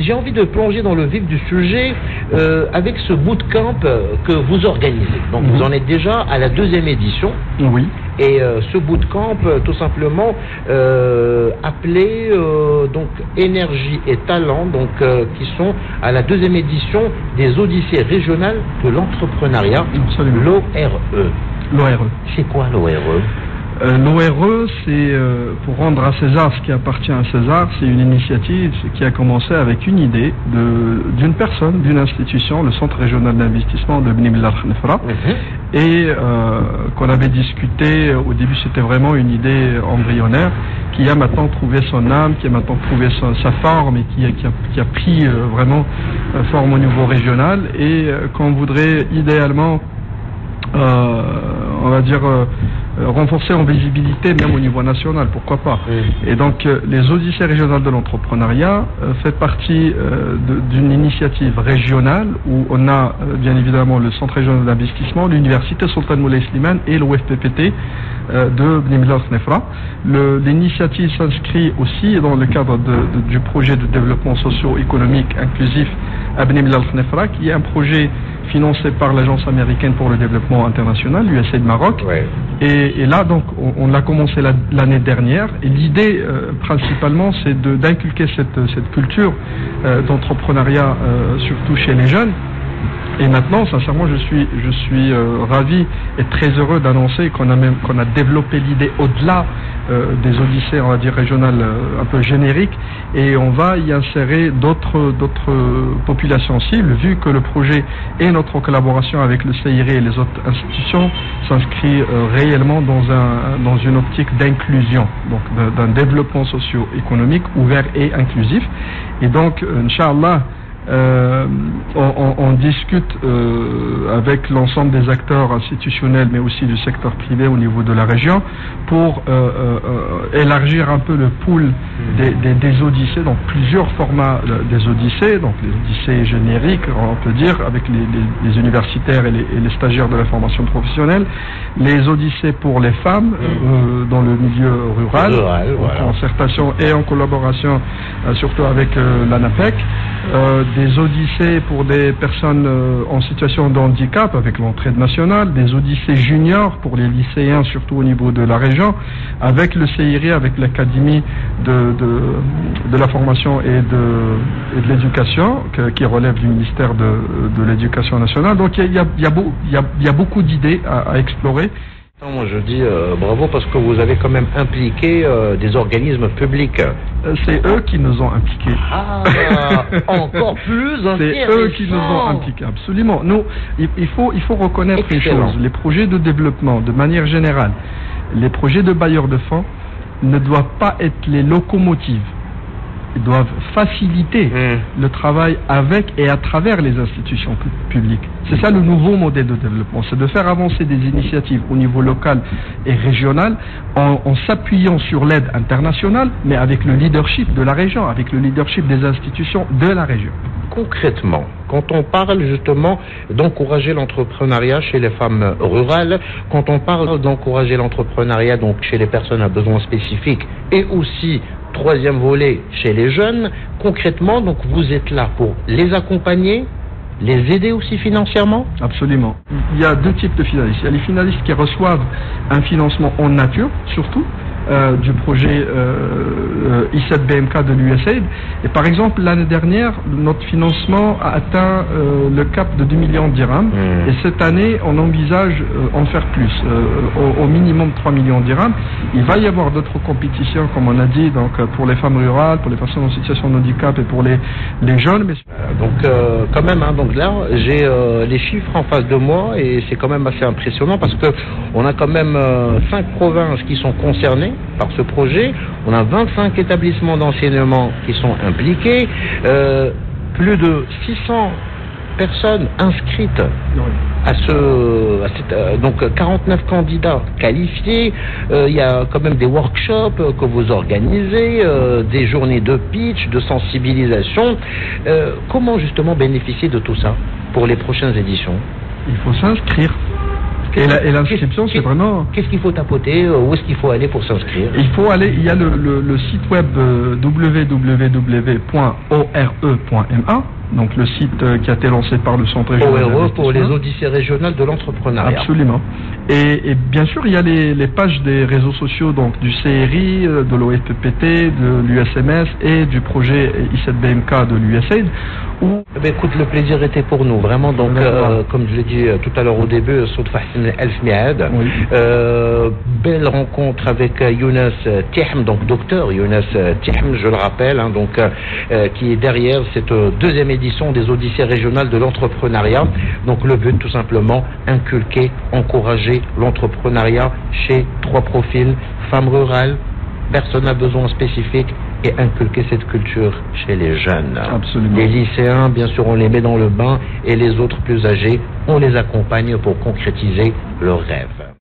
j'ai envie de plonger dans le vif du sujet avec ce bootcamp que vous organisez. Donc vous en êtes déjà à la 2e édition. Oui. Et ce bootcamp, tout simplement appelé donc Énergie et Talent, donc qui sont à la 2e édition des Odyssées régionales de l'entrepreneuriat, l'ORE. L'ORE. C'est quoi l'ORE? L'ORE, c'est, pour rendre à César ce qui appartient à César, c'est une initiative qui a commencé avec une idée d'une personne, d'une institution, le Centre régional d'investissement de Bni Mellal Khnefra, et qu'on avait discuté. Au début, c'était vraiment une idée embryonnaire qui a maintenant trouvé son âme, qui a maintenant trouvé sa forme et qui a pris vraiment forme au niveau régional, et qu'on voudrait idéalement on va dire renforcer en visibilité même au niveau national, pourquoi pas. Et donc les Odyssées régionales de l'entrepreneuriat fait partie d'une initiative régionale où on a bien évidemment le Centre régional d'investissement, l'Université Sultan Moulay Slimane et l'OFPPT de Bni Mellal Khnefra. L'initiative s'inscrit aussi dans le cadre du projet de développement socio-économique inclusif à Bni Mellal Khnefra, qui est un projet financé par l'Agence américaine pour le développement international, l'USAID Maroc. Et là, donc, on l'a commencé l'année dernière. Et l'idée, principalement, c'est d'inculquer cette culture d'entrepreneuriat, surtout chez les jeunes. Et maintenant, sincèrement, je suis ravi et très heureux d'annoncer qu'on a développé l'idée au-delà des Odyssées, on va dire régionales, un peu génériques, et on va y insérer d'autres populations cibles, vu que le projet et notre collaboration avec le CIRI et les autres institutions s'inscrit réellement dans une optique d'inclusion, donc d'un développement socio-économique ouvert et inclusif. Et donc, Inch'Allah, on discute avec l'ensemble des acteurs institutionnels, mais aussi du secteur privé au niveau de la région, pour élargir un peu le pool des Odyssées, donc plusieurs formats des Odyssées, donc les Odyssées génériques, on peut dire, avec les universitaires et les stagiaires de la formation professionnelle, les Odyssées pour les femmes dans le milieu rural, voilà, en concertation et en collaboration surtout avec l'ANAPEC, des Odyssées pour des personnes en situation de handicap avec l'entraide nationale, des Odyssées juniors pour les lycéens, surtout au niveau de la région, avec le CIRI, avec l'Académie de la formation et de l'éducation, qui relève du ministère de l'Éducation nationale. Donc il y a beaucoup d'idées à explorer. Moi je dis bravo, parce que vous avez quand même impliqué des organismes publics. C'est eux qui nous ont impliqués. Ah, encore plus intéressant. C'est eux qui nous ont impliqués, absolument. Nous, il faut reconnaître les choses. Les projets de développement, de manière générale, les projets de bailleurs de fonds ne doivent pas être les locomotives. Ils doivent faciliter le travail avec et à travers les institutions publiques. C'est ça le nouveau modèle de développement, c'est de faire avancer des initiatives au niveau local et régional en s'appuyant sur l'aide internationale, mais avec le leadership de la région, avec le leadership des institutions de la région. Concrètement, quand on parle justement d'encourager l'entrepreneuriat chez les femmes rurales, quand on parle d'encourager l'entrepreneuriat donc chez les personnes à besoins spécifiques, et aussi troisième volet chez les jeunes, concrètement, donc vous êtes là pour les accompagner, les aider aussi financièrement? Absolument. Il y a deux types de finalistes. Il y a les finalistes qui reçoivent un financement en nature, surtout, du projet I7BMK de l'USAID. Et par exemple, l'année dernière, notre financement a atteint le cap de 2 millions de dirhams. Et cette année, on envisage en faire plus, au minimum 3 millions de dirhams. Il va y avoir d'autres compétitions, comme on a dit, donc pour les femmes rurales, pour les personnes en situation de handicap et pour les jeunes. Mais... Donc quand même, hein, donc là, j'ai les chiffres en face de moi et c'est quand même assez impressionnant, parce que on a quand même 5 provinces qui sont concernées par ce projet. On a 25 établissements d'enseignement qui sont impliqués, plus de 600 personnes inscrites à donc 49 candidats qualifiés. Il y a quand même des workshops que vous organisez, des journées de pitch, de sensibilisation. Comment justement bénéficier de tout ça pour les prochaines éditions? Il faut s'inscrire. Et l'inscription, c'est vraiment... Qu'est-ce qu'il faut tapoter? Où est-ce qu'il faut aller pour s'inscrire? Il faut aller, il y a le site web www.ore.ma, donc le site qui a été lancé par le Centre régional ORE pour les Odyssées régionales de l'entrepreneuriat. Absolument. Et bien sûr, il y a les pages des réseaux sociaux, donc du CRI, de l'OFPPT, de l'USMS et du projet I7BMK de l'USAID. Écoute, le plaisir était pour nous, vraiment. Donc, comme je l'ai dit tout à l'heure au début, belle rencontre avec Younes Tihm, donc docteur Younes Tihm, je le rappelle, hein, donc, qui est derrière cette deuxième édition des Odyssées régionales de l'entrepreneuriat. Donc, le but, tout simplement, inculquer, encourager l'entrepreneuriat chez trois profils: femmes rurales, personnes à besoins spécifiques, et inculquer cette culture chez les jeunes. Absolument. Les lycéens, bien sûr, on les met dans le bain, et les autres plus âgés, on les accompagne pour concrétiser leurs rêves.